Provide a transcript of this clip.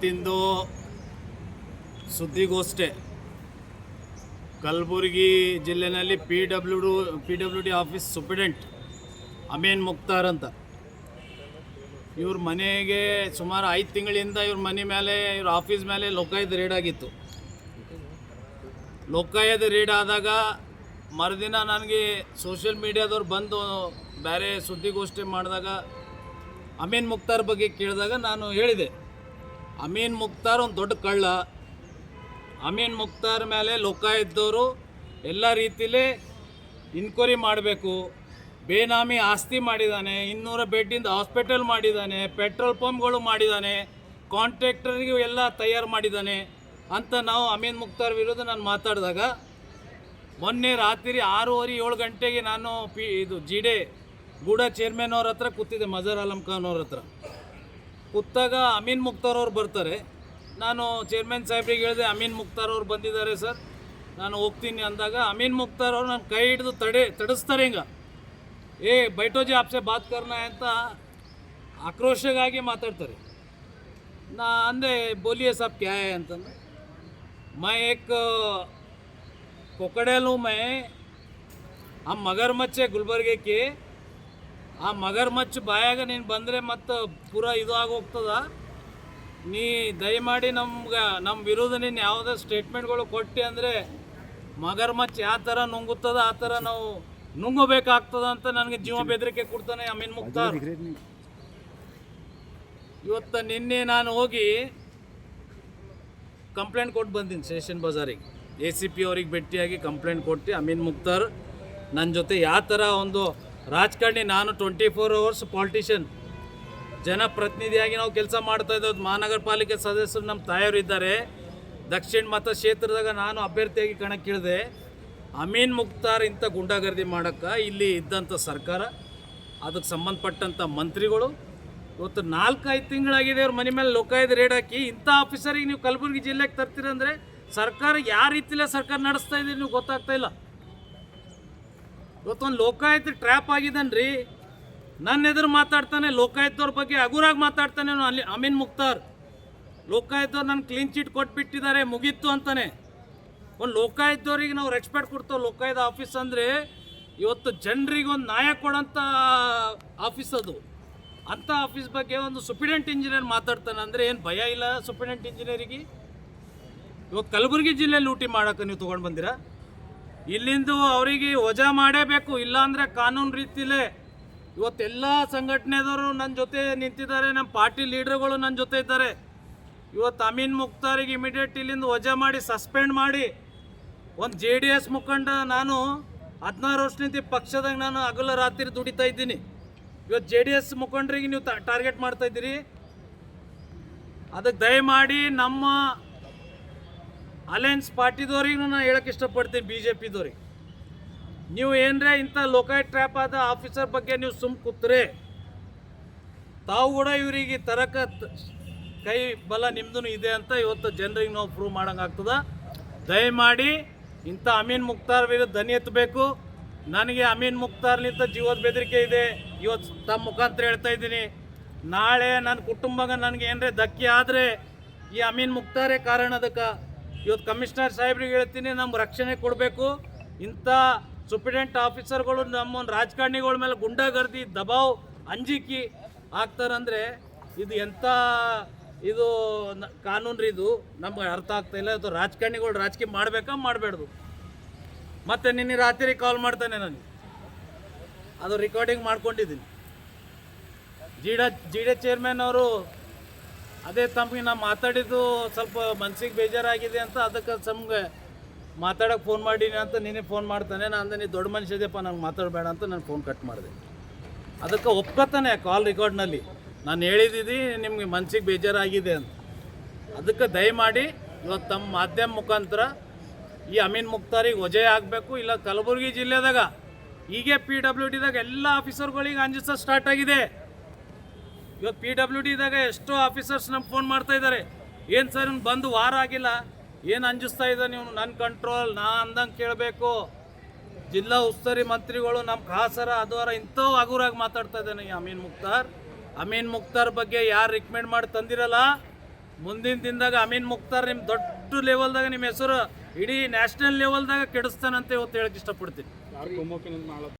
ಇವತ್ತಿಂದು ಸುದ್ದಿಗೋಷ್ಠಿ ಕಲಬುರಗಿ ಜಿಲ್ಲೆಯಲ್ಲಿ P W D office superintendent Amin Mukhtar ಅಂತ ಇವ್ರ ಮನೆಗೆ ಸುಮಾರು 5 ತಿಂಗಳಿಂದ ಇವ್ರ ಮನೆ ಮೇಲೆ ಇವ್ರ ಆಫೀಸ್ ಮೇಲೆ ಲೋಕಾಯುಕ್ತ ರೇಡ್ ಆಗಿತ್ತು. ಲೋಕಾಯುಕ್ತ ರೇಡ್ ಆದಾಗ ಮರುದಿನ ನನಗೆ ಸೋಷಿಯಲ್ ಮೀಡಿಯಾದವ್ರು ಬಂದು ಬೇರೆ ಸುದ್ದಿಗೋಷ್ಠಿ ಮಾಡಿದಾಗ ಅಮೀನ್ ಮುಕ್ತಾರ್ ಬಗ್ಗೆ ಕೇಳಿದಾಗ ನಾನು ಹೇಳಿದೆ, ಅಮೀನ್ ಮುಕ್ತಾರ್ ಒಂದು ದೊಡ್ಡ ಕಳ್ಳ. ಅಮೀನ್ ಮುಕ್ತಾರ್ ಮೇಲೆ ಲೋಕಾಯುಕ್ತದವರು ಎಲ್ಲ ರೀತಿಲೇ ಇನ್ಕ್ವೈರಿ ಮಾಡಬೇಕು. ಬೇನಾಮಿ ಆಸ್ತಿ ಮಾಡಿದ್ದಾನೆ, 200 ಬೆಡ್ಡಿಂದ ಹಾಸ್ಪಿಟಲ್ ಮಾಡಿದ್ದಾನೆ, ಪೆಟ್ರೋಲ್ ಪಂಪ್ಗಳು ಮಾಡಿದ್ದಾನೆ, ಕಾಂಟ್ರಾಕ್ಟರ್ಗೆ ಎಲ್ಲ ತಯಾರು ಮಾಡಿದ್ದಾನೆ ಅಂತ ನಾವು ಅಮೀನ್ ಮುಕ್ತಾರ್ ವಿರುದ್ಧ ನಾನು ಮಾತಾಡಿದಾಗ ಮೊನ್ನೆ ರಾತ್ರಿ 6:30-7 ಗಂಟೆಗೆ ನಾನು ಜಿಡೆ ಗೂಡ ಚೇರ್ಮನ್ ಅವ್ರ ಹತ್ರ ಕೂತಿದ್ದೆ, ಮಜರ್ ಆಲಮ್ ಖಾನ್ ಅವ್ರ ಹತ್ರ ಕೂತಾಗ ಅಮೀನ್ ಮುಕ್ತಾರ್ ಅವ್ರು ಬರ್ತಾರೆ. ನಾನು ಚೇರ್ಮನ್ ಸಾಹೇಬ್ರಿಗೆ ಹೇಳಿದೆ, ಅಮೀನ್ ಮುಕ್ತಾರ್ ಅವ್ರು ಬಂದಿದ್ದಾರೆ ಸರ್, ನಾನು ಹೋಗ್ತೀನಿ ಅಂದಾಗ ಅಮೀನ್ ಮುಕ್ತಾರ್ ಅವ್ರು ನನ್ನ ಕೈ ಹಿಡಿದು ತಡಿಸ್ತಾರೆ. ಹಿಂಗೆ ಬೈಟೋಜಿ ಆಪ್ಸೆ ಬಾತ್ ಕರ್ನ ಅಂತ ಆಕ್ರೋಶಗಾಗಿ ಮಾತಾಡ್ತಾರೆ. ನಾ ಅಂದೆ, ಬೋಲಿಯೇ ಸಾಬ್ ಕ್ಯಾ ಹೈ ಅಂತಂದ್ರೆ, मैं एक कोकड़ेल हूँ, मैं हम मगरमच्छ है गुलबर्गे के, ಆ ಮಗರ್ಮಚ್ಚ ಬಾಯಾಗ ನೀನು ಬಂದರೆ ಮತ್ತು ಪೂರ ಇದು ಆಗೋಗ್ತದ. ನೀ ದಯಮಾಡಿ ನಮ್ಮ ವಿರುದ್ಧ ನೀನು ಯಾವುದೇ ಸ್ಟೇಟ್ಮೆಂಟ್ಗಳು ಕೊಟ್ಟು ಅಂದರೆ ಮಗರ್ಮಚ್ಚ ಯಾವ ಥರ ನುಂಗುತ್ತದ ಆ ಥರ ನಾವು ನುಂಗಬೇಕಾಗ್ತದ ಅಂತ ನನಗೆ ಜೀವ ಬೆದರಿಕೆ ಕೊಡ್ತಾನೆ ಅಮೀನ್ ಮುಕ್ತಾರ್. ಇವತ್ತು ನಿನ್ನೆ ನಾನು ಹೋಗಿ ಕಂಪ್ಲೇಂಟ್ ಕೊಟ್ಟು ಬಂದೀನಿ ಸ್ಟೇಷನ್ ಬಜಾರಿಗೆ. ACP ಅವ್ರಿಗೆ ಭೇಟಿಯಾಗಿ ಕಂಪ್ಲೇಂಟ್ ಕೊಟ್ಟು ಅಮೀನ್ ಮುಕ್ತಾರ್ ನನ್ನ ಜೊತೆ ಯಾವ ಥರ ಒಂದು ರಾಜಕಾರಣಿ, ನಾನು 24 ಅವರ್ಸ್ ಪಾಲಿಟಿಷಿಯನ್, ಜನಪ್ರತಿನಿಧಿಯಾಗಿ ನಾವು ಕೆಲಸ ಮಾಡ್ತಾ ಇದ್ದದ್ದು. ಮಹಾನಗರ ಪಾಲಿಕೆ ಸದಸ್ಯರು ನಮ್ಮ ತಾಯವರು ಇದ್ದಾರೆ. ದಕ್ಷಿಣ ಮತಕ್ಷೇತ್ರದಾಗ ನಾನು ಅಭ್ಯರ್ಥಿಯಾಗಿ ಕಣಕ್ಕಿಳಿದೆ. ಅಮೀನ್ ಮುಕ್ತಾರ್ ಇಂಥ ಗುಂಡಾಗರ್ದಿ ಮಾಡೋಕ್ಕೆ ಇಲ್ಲಿ ಇದ್ದಂಥ ಸರ್ಕಾರ, ಅದಕ್ಕೆ ಸಂಬಂಧಪಟ್ಟಂಥ ಮಂತ್ರಿಗಳು ಇವತ್ತು 4-5 ತಿಂಗಳಾಗಿದೆ ಅವ್ರ ಮನೆ ಮೇಲೆ ಲೋಕಾಯುಕ್ತ ರೇಡ್ ಹಾಕಿ ಇಂಥ ಆಫೀಸರಿಗೆ ನೀವು ಕಲಬುರಗಿ ಜಿಲ್ಲೆಗೆ ತರ್ತೀರಂದರೆ ಸರ್ಕಾರ ಯಾವ ರೀತಿಲೇ ಸರ್ಕಾರ ನಡೆಸ್ತಾ ಇದ್ದೀರಿ ನೀವು ಗೊತ್ತಾಗ್ತಾ ಇಲ್ಲ. ಇವತ್ತೊಂದು ಲೋಕಾಯುಕ್ತ ಟ್ರ್ಯಾಪ್ ಆಗಿದ್ದಾನೆ ರೀ. ನನ್ನ ಎದುರು ಮಾತಾಡ್ತಾನೆ, ಲೋಕಾಯುಕ್ತವ್ರ ಬಗ್ಗೆ ಹಗುರಾಗಿ ಮಾತಾಡ್ತಾನೆ ಅಮೀನ್ ಮುಕ್ತಾರ್. ಲೋಕಾಯುಕ್ತವ್ರು ನನ್ನ ಕ್ಲೀನ್ ಚೀಟ್ ಕೊಟ್ಬಿಟ್ಟಿದ್ದಾರೆ, ಮುಗೀತು ಅಂತಾನೆ. ಒಂದು ಲೋಕಾಯುಕ್ತವ್ರಿಗೆ ನಾವು ರೆಸ್ಪೆಕ್ಟ್ ಕೊಡ್ತೇವೆ. ಲೋಕಾಯುಕ್ತ ಆಫೀಸ್ ಅಂದರೆ ಇವತ್ತು ಜನರಿಗೆ ಒಂದು ನ್ಯಾಯ ಕೊಡೋಂಥ ಆಫೀಸ್ ಅದು. ಅಂಥ ಆಫೀಸ್ ಬಗ್ಗೆ ಒಂದು ಸೂಪ್ರಿಡೆಂಟ್ ಇಂಜಿನಿಯರ್ ಮಾತಾಡ್ತಾನೆ ಅಂದರೆ ಏನು ಭಯ ಇಲ್ಲ ಸೂಪ್ರಿಡೆಂಟ್ ಇಂಜಿನಿಯರಿಗೆ? ಇವತ್ತು ಕಲಬುರಗಿ ಜಿಲ್ಲೆ ಲೂಟಿ ಮಾಡೋಕೆ ನೀವು ತೊಗೊಂಡು ಬಂದಿರಾ? ಇಲ್ಲಿಂದು ಅವರಿಗೆ ವಜಾ ಮಾಡೇಬೇಕು, ಇಲ್ಲಾಂದರೆ ಕಾನೂನು ರೀತಿಲೇ. ಇವತ್ತೆಲ್ಲ ಸಂಘಟನೆದವರು ನನ್ನ ಜೊತೆ ನಿಂತಿದ್ದಾರೆ, ನಮ್ಮ ಪಾರ್ಟಿ ಲೀಡರ್ಗಳು ನನ್ನ ಜೊತೆ ಇದ್ದಾರೆ. ಇವತ್ತು ಅಮೀನ್ ಮುಕ್ತಾರಿಗೆ ಇಮಿಡಿಯೇಟ್ ಇಲ್ಲಿಂದ ವಜಾ ಮಾಡಿ ಸಸ್ಪೆಂಡ್ ಮಾಡಿ. ಒಂದು JDS ಮುಖಂಡ, ನಾನು 16 ವರ್ಷದಿಂದ ಪಕ್ಷದಾಗ ನಾನು ಹಗಲು ರಾತ್ರಿ ದುಡಿತಾ ಇದ್ದೀನಿ. ಇವತ್ತು JDS ಮುಖಂಡರಿಗೆ ನೀವು ಟಾರ್ಗೆಟ್ ಮಾಡ್ತಾ ಇದ್ದೀರಿ. ಅದಕ್ಕೆ ದಯಮಾಡಿ ನಮ್ಮ ಅಲಯನ್ಸ್ ಪಾರ್ಟಿದವ್ರಿಗೆ ನಾನು ಹೇಳೋಕ್ಕೆ ಇಷ್ಟಪಡ್ತೀನಿ, BJPದವ್ರಿಗೆ, ನೀವು ಏನರೇ ಇಂಥ ಲೋಕಾಯುಕ್ತ ಟ್ರ್ಯಾಪ್ ಆದ ಆಫೀಸರ್ ಬಗ್ಗೆ ನೀವು ಕೂತ್ರೆ ತಾವು ಕೂಡ ಇವರಿಗೆ ತರಕ ಕೈ ಬಲ ನಿಮ್ಮದು ಇದೆ ಅಂತ ಇವತ್ತು ಜನರಿಗೆ ನಾವು ಪ್ರೂವ್ ಮಾಡೋಂಗಾಗ್ತದ. ದಯಮಾಡಿ ಇಂಥ ಅಮೀನ್ ಮುಕ್ತಾರ್ ವಿರುದ್ಧ ಧ್ವನಿ ಎತ್ತಬೇಕು. ನನಗೆ ಅಮೀನ್ ಮುಕ್ತಾರ್ನಿಂದ ಜೀವದ ಬೆದರಿಕೆ ಇದೆ. ಇವತ್ತು ತಮ್ಮ ಮುಖಾಂತರ ಹೇಳ್ತಾ ಇದ್ದೀನಿ, ನಾಳೆ ನನ್ನ ಕುಟುಂಬಗೆ ನನಗೆ ಏನರೇ ಧಕ್ಕೆ ಆದರೆ ಈ ಅಮೀನ್ ಮುಕ್ತಾರೇ ಕಾರಣ. ಅದಕ್ಕೆ ಇವತ್ತು ಕಮಿಷನರ್ ಸಾಹೇಬ್ರಿಗೆ ಹೇಳ್ತೀನಿ, ನಮ್ಗೆ ರಕ್ಷಣೆ ಕೊಡಬೇಕು. ಇಂಥ ಸೂಪ್ರಿಡೆಂಟ್ ಆಫೀಸರ್ಗಳು ನಮ್ಮ ರಾಜಕಾರಣಿಗಳ ಮೇಲೆ ಗುಂಡಾಗರ್ದಿ ದಬಾವ್ ಅಂಜಿಕೆ ಆಗ್ತಾರಂದರೆ ಇದು ಎಂಥ ಇದು ಕಾನೂನು ರೀ? ಇದು ನಮ್ಗೆ ಅರ್ಥ ಆಗ್ತಾಯಿಲ್ಲ. ಇದು ರಾಜಕಾರಣಿಗಳು ರಾಜಕೀಯ ಮಾಡಬೇಕಾ ಮಾಡಬೇಡ್ದು? ಮತ್ತು ನಿನ್ನೆ ರಾತ್ರಿ ಕಾಲ್ ಮಾಡ್ತಾನೆ ನನಗೆ, ಅದು ರೆಕಾರ್ಡಿಂಗ್ ಮಾಡ್ಕೊಂಡಿದ್ದೀನಿ. ಜಿಡೆ ಚೇರ್ಮನ್ ಅವರು ಅದೇ ತಮಗೆ ನಾನು ಮಾತಾಡಿದ್ದು ಸ್ವಲ್ಪ ಮನ್ಸಿಗೆ ಬೇಜಾರಾಗಿದೆ ಅಂತ, ಅದಕ್ಕೆ ತಮ್ಗೆ ಮಾತಾಡೋಕ್ಕೆ ಫೋನ್ ಮಾಡೀನಿ ಅಂತ ನಿನ್ನೆ ಫೋನ್ ಮಾಡ್ತಾನೆ. ನಾನು ಅಂದೆ, ನೀ ದೊಡ್ಡ ಮನುಷ್ಯ ಇದೆಯಪ್ಪ, ನಂಗೆ ಮಾತಾಡಬೇಡ ಅಂತ ನಾನು ಫೋನ್ ಕಟ್ ಮಾಡಿದೆ. ಅದಕ್ಕೆ ಒಪ್ಕೋತಾನೆ ಕಾಲ್ ರೆಕಾರ್ಡ್ನಲ್ಲಿ, ನಾನು ಹೇಳಿದ್ದೀನಿ ನಿಮಗೆ ಮನ್ಸಿಗೆ ಬೇಜಾರಾಗಿದೆ ಅಂತ. ಅದಕ್ಕೆ ದಯಮಾಡಿ ಇವತ್ತು ತಮ್ಮ ಮಾಧ್ಯಮ ಮುಖಾಂತರ ಈ ಅಮೀನ್ ಮುಕ್ತಾರಿಗೆ ವಜೆ ಆಗಬೇಕು. ಇಲ್ಲ ಕಲಬುರಗಿ ಜಿಲ್ಲೆದಾಗ ಹೀಗೆ PWDದಾಗ ಎಲ್ಲ ಆಫೀಸರ್ಗಳಿಗೆ ಅಂಜಿಸೋ ಸ್ಟಾರ್ಟ್ ಆಗಿದೆ. ಇವತ್ತು PWDದಾಗ ಎಷ್ಟೋ ಆಫೀಸರ್ಸ್ ನಮ್ಗೆ ಫೋನ್ ಮಾಡ್ತಾ ಇದ್ದಾರೆ, ಏನು ಸರ್ ಬಂದು ವಾರ ಆಗಿಲ್ಲ, ಏನು ಅಂಜಿಸ್ತಾ ಇದ್ದ ನೀವು? ನನ್ನ ಕಂಟ್ರೋಲ್, ನಾ ಅಂದಂಗೆ ಕೇಳಬೇಕು. ಜಿಲ್ಲಾ ಉಸ್ತುವಾರಿ ಮಂತ್ರಿಗಳು ನಮ್ಮ ಖಾಸರ ಅದವರ ಇಂಥವು ಹಗುರಾಗಿ ಮಾತಾಡ್ತಾ ಇದ್ದಾನೆ ಈ ಅಮೀನ್ ಮುಕ್ತಾರ್. ಅಮೀನ್ ಮುಕ್ತಾರ್ ಬಗ್ಗೆ ಯಾರು ರಿಕಮೆಂಡ್ ಮಾಡಿ ತಂದಿರಲ್ಲ, ಮುಂದಿನ ದಿನದಾಗ ಅಮೀನ್ ಮುಕ್ತಾರ್ ನಿಮ್ಮ ದೊಡ್ಡ ಲೆವೆಲ್ದಾಗ ನಿಮ್ಮ ಹೆಸರು ಇಡೀ ನ್ಯಾಷನಲ್ ಲೆವೆಲ್ದಾಗ ಕೆಡಿಸ್ತಾನಂತ ಇವತ್ತು ಹೇಳಕ್ಕೆ ಇಷ್ಟಪಡ್ತೀನಿ.